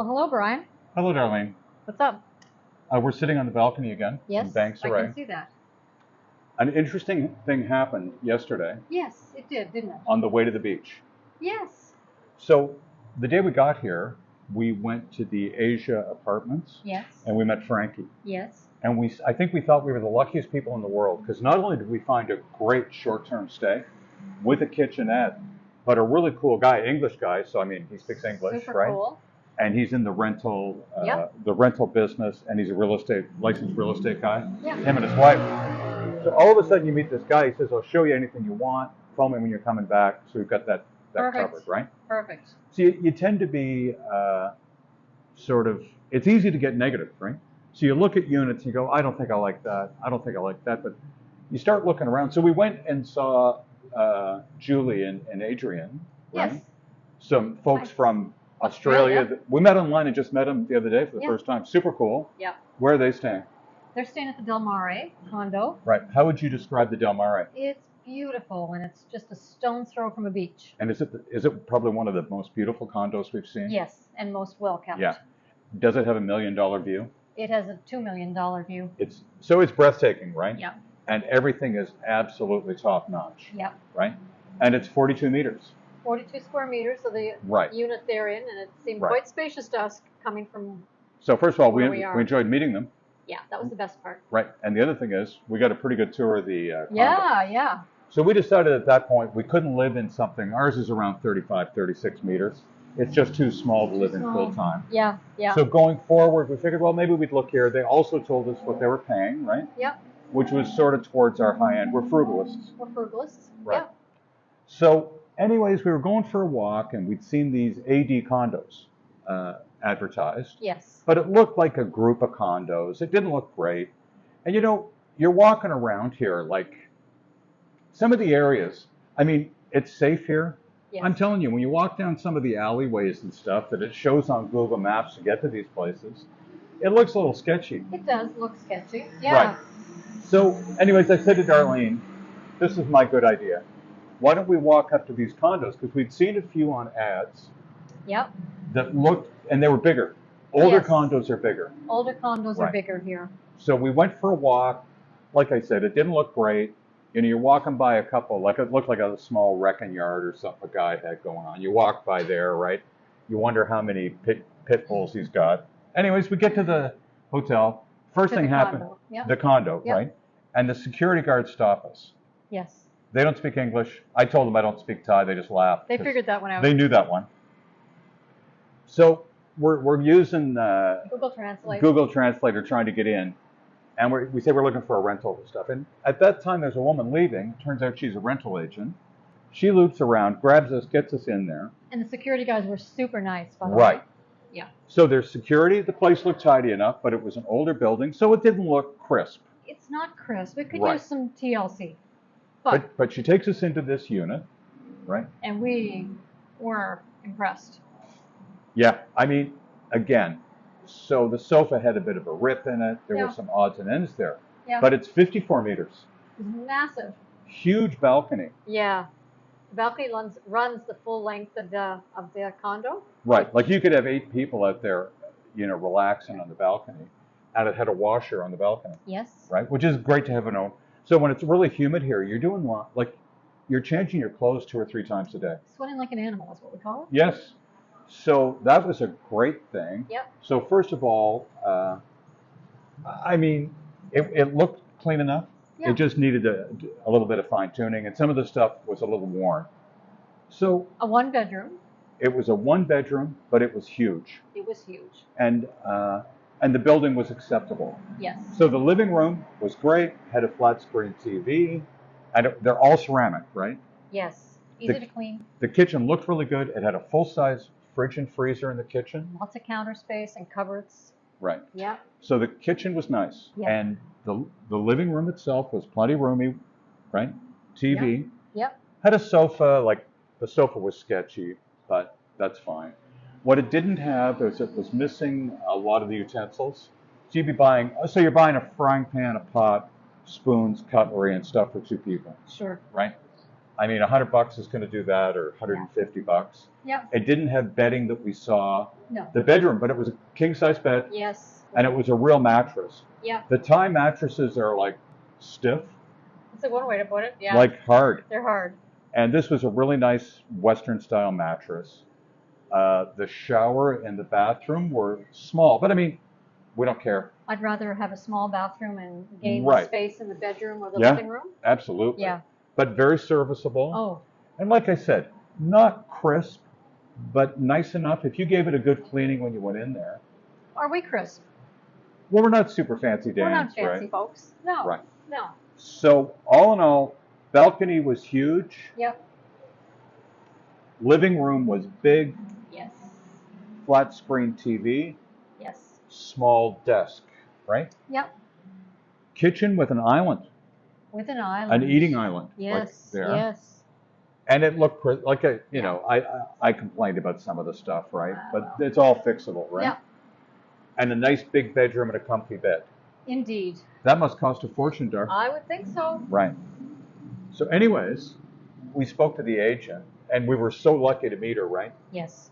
Well, hello, Brian. Hello, Darlene. What's up? We're sitting on the balcony again in Yes, Bank I Saray. can see that. An interesting thing happened yesterday Yes, it did, didn't it? on the way to the beach. Yes. So the day we got here, we went to the Asia apartments Yes. and we met Frankie. Yes. And I think we thought we were the luckiest people in the world because not only did we find a great short-term stay with a kitchenette, but a really cool guy, English guy. So I mean, he speaks English, Super right? cool. And he's in the rental, Yep. the rental business, and he's a licensed real estate guy. Yeah. Him and his wife. So all of a sudden you meet this guy. He says, "I'll show you anything you want. Phone me when you're coming back." So we've got that Perfect. covered, right? Perfect. So you tend to be sort of. It's easy to get negative, right? So you look at units and you go, "I don't think I like that. I don't think I like that." But you start looking around. So we went and saw Julie and Adrian, right? Yes. Some folks Nice. from Australia. We met online and just met them the other day for the Yeah. first time. Super cool. Yeah. Where are they staying? They're staying at the Delmare condo. Right. How would you describe the Delmare? It's beautiful, and it's just a stone's throw from a beach. And is it probably one of the most beautiful condos we've seen? Yes, and most well kept. Yeah. Does it have $1 million view? It has a $2 million view. It's breathtaking, right? Yeah. And everything is absolutely top notch. Yeah. Right. And it's 42 meters. 42 square meters of the Right. unit they're in, and it seemed Right. quite spacious to us coming from. So first of all, we Where we are. enjoyed meeting them. Yeah, that was the best part. Right. And the other thing is, we got a pretty good tour of the condo. Yeah. So we decided at that point we couldn't live in something. Ours is around 35, 36 meters. It's just too small to live in full time. Yeah. So going forward, we figured, well, maybe we'd look here. They also told us what they were paying, right? Yep. Which was sort of towards our high end. We're frugalists. We're frugalists. Right. So anyways, we were going for a walk and we'd seen these AD condos advertised. Yes. But it looked like a group of condos. It didn't look great. And you know, you're walking around here, like some of the areas, I mean, it's safe here. Yes. I'm telling you, when you walk down some of the alleyways and stuff that it shows on Google Maps to get to these places, it looks a little sketchy. It does look sketchy. Yeah. Right. So anyways, I said to Darlene, this is my good idea. Why don't we walk up to these condos? Because we'd seen a few on ads Yep. that looked, and they were bigger. Older Yes. condos are bigger. Older condos are Right. bigger here. So we went for a walk. Like I said, it didn't look great. You know, you're walking by a couple, like it looked like a small wrecking yard or something a guy had going on. You walk by there, right? You wonder how many pit bulls he's got. Anyways, we get to the hotel. First To thing the happened, condo. Yep. the condo, Yep. right? And the security guards stop us. Yes. They don't speak English. I told them I don't speak Thai. They just laughed. They 'cause figured that one out. They knew that one. So we're using Google Translate. Google Translator trying to get in. And we say we're looking for a rental and stuff. And at that time, there's a woman leaving. Turns out she's a rental agent. She loops around, grabs us, gets us in there. And the security guys were super nice, by the Right. way. Yeah. So there's security. The place looked tidy enough, but it was an older building, so it didn't look crisp. It's not crisp. It could Right. use some TLC. But she takes us into this unit, right? And we were impressed. Yeah. I mean, again, so the sofa had a bit of a rip in it. There Yeah. were some odds and ends there. Yeah. But it's 54 meters. It's massive. Huge balcony. Yeah. The balcony runs the full length of the condo. Right. Like you could have 8 people out there, you know, relaxing on the balcony. And it had a washer on the balcony. Yes. Right? Which is great to have an own. So when it's really humid here, you're doing like you're changing your clothes 2 or 3 times a day. Sweating like an animal is what we call it. Yes. So that was a great thing. Yep. So first of all, I mean, it looked clean enough. Yeah. It just needed a little bit of fine tuning, and some of the stuff was a little worn. So A 1-bedroom. it was a 1-bedroom, but it was huge, It was huge. and the building was acceptable. Yes. So the living room was great, had a flat screen TV, and they're all ceramic, right? Yes. Easy to clean. The kitchen looked really good. It had a full-size fridge and freezer in the kitchen. Lots of counter space and cupboards. Right. Yeah. So the kitchen was nice, Yeah. and the living room itself was plenty roomy, right? TV. Yep. Had a sofa. Like the sofa was sketchy, but that's fine. What it didn't have is it was missing a lot of the utensils. So you're buying a frying pan, a pot, spoons, cutlery, and stuff for 2 people, Sure. right? I mean, $100 is going to do that, or $150. Yeah. It didn't have bedding that we saw. No. The bedroom, but it was a king-size bed. Yes. And it was a real mattress. Yeah. The Thai mattresses are like stiff. That's one way to put it. Yeah. Like hard. They're hard. And this was a really nice Western-style mattress. The shower and the bathroom were small, but I mean, we don't care. I'd rather have a small bathroom and gain Right. space in the bedroom or the Yeah. living room. Absolutely. Yeah. But very serviceable. Oh. And like I said, not crisp, but nice enough. If you gave it a good cleaning when you went in there. Are we crisp? Well, we're not super fancy, Dan. We're not fancy right? folks. No. Right. No. So all in all, balcony was huge. Yep. Living room was big. Yes. Flat screen TV. Yes. Small desk, right? Yep. Kitchen with an island, With an island. an eating island. Yes. Like there. Yes. And it looked like a, you know, I complained about some of the stuff, right? But it's all fixable, right? Yeah. And a nice big bedroom and a comfy bed. Indeed. That must cost a fortune, Dar. I would think so. Right. So anyways, we spoke to the agent, and we were so lucky to meet her, right? Yes.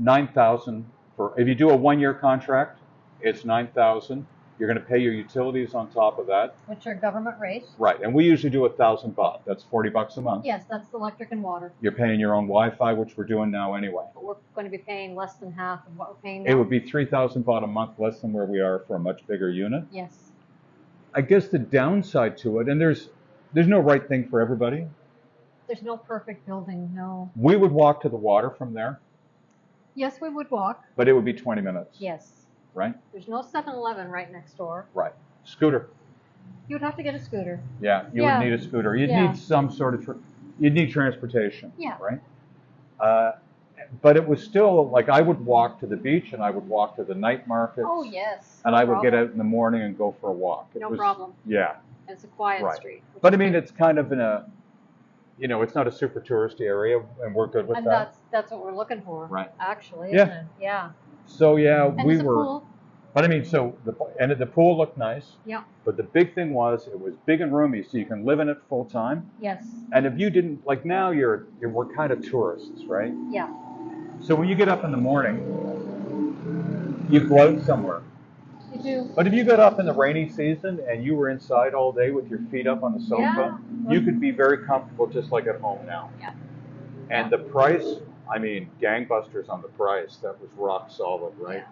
$9,000 for, if you do a 1-year contract, it's $9,000. You're going to pay your utilities on top of that. Which are government rate. Right. And we usually do $1,000 baht. That's $40 a month. Yes, that's the electric and water. You're paying your own Wi-Fi, which we're doing now anyway. But we're going to be paying less than half of what we're paying now. It would be 3,000 baht a month less than where we are for a much bigger unit. Yes. I guess the downside to it, and there's no right thing for everybody. There's no perfect building, no. We would walk to the water from there, Yes, we would walk. but it would be 20 minutes. Yes. Right? There's no 7-Eleven right next door. Right. Scooter. You would have to get a scooter. Yeah, you Yeah. would need a scooter. You'd Yeah. need some sort of, you'd need transportation. Yeah. Right? But it was still, like, I would walk to the beach and I would walk to the night markets. Oh, yes. And No I would get problem. out in the morning and go for a walk. It No was, problem. Yeah. It's a quiet Right. street. which But I is mean, good. it's kind of in a, you know, it's not a super touristy area, and we're good with And that. that's what we're looking for. Right. Actually, Yeah. isn't it? Yeah. So yeah, And we it's a were. pool. But I mean, so the pool looked nice. Yeah. But the big thing was it was big and roomy, so you can live in it full time. Yes. And if you didn't, like now, we're kind of tourists, right? Yeah. So when you get up in the morning, you go out somewhere. You do. But if you got up in the rainy season and you were inside all day with your feet up on the sofa, Yeah. you could be very comfortable just like at home now. Yeah. And the price, I mean, gangbusters on the price. That was rock solid, right? Yeah.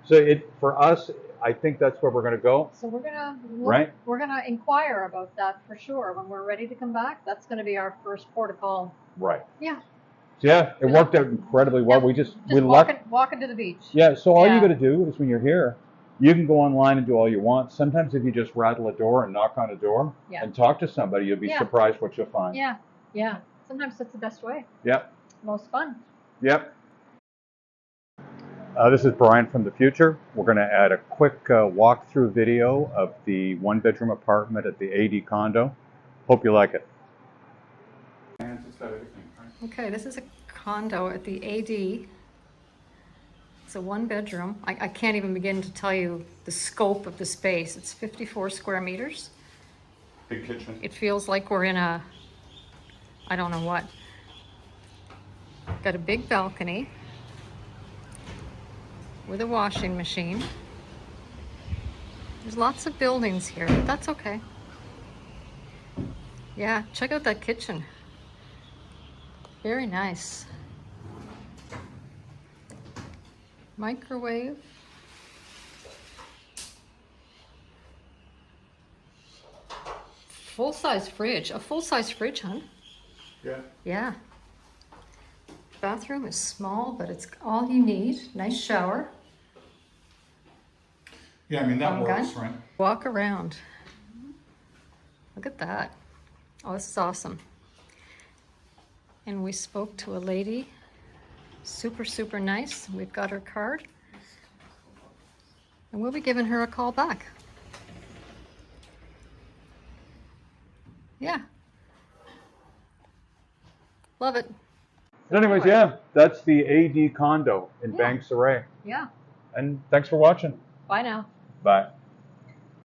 So for us, I think that's where we're going to go. So we're gonna Right. We're gonna inquire about that for sure when we're ready to come back. That's gonna be our first port of call. Right. Yeah. So yeah, it worked out incredibly well. Yeah, We walking to the beach. Yeah. So all you Yeah. got to do is when you're here, you can go online and do all you want. Sometimes if you just rattle a door and knock on a door Yeah. and talk to somebody, you'll be Yeah. surprised what you'll find. Yeah. Yeah. Sometimes that's the best way. Yep. Most fun. Yep. This is Brian from the future. We're going to add a quick walkthrough video of the one-bedroom apartment at the AD condo. Hope you like it. Okay, this is a condo at the AD. It's a one-bedroom. I can't even begin to tell you the scope of the space. It's 54 square meters. Big kitchen. It feels like we're in a, I don't know what. Got a big balcony with a washing machine. There's lots of buildings here, but that's okay. Yeah, check out that kitchen. Very nice. Microwave. Full-size fridge. A full-size fridge, huh? Yeah. Yeah. Bathroom is small, but it's all you need. Nice shower. Yeah, I mean, that Long works, gun. right? Walk around. Look at that. Oh, this is awesome. And we spoke to a lady. Super, super nice. We've got her card. And we'll be giving her a call back. Yeah. Love it. But anyways, yeah, that's the AD condo in Yeah. Bang Saray. Yeah. And thanks for watching. Bye now. Bye.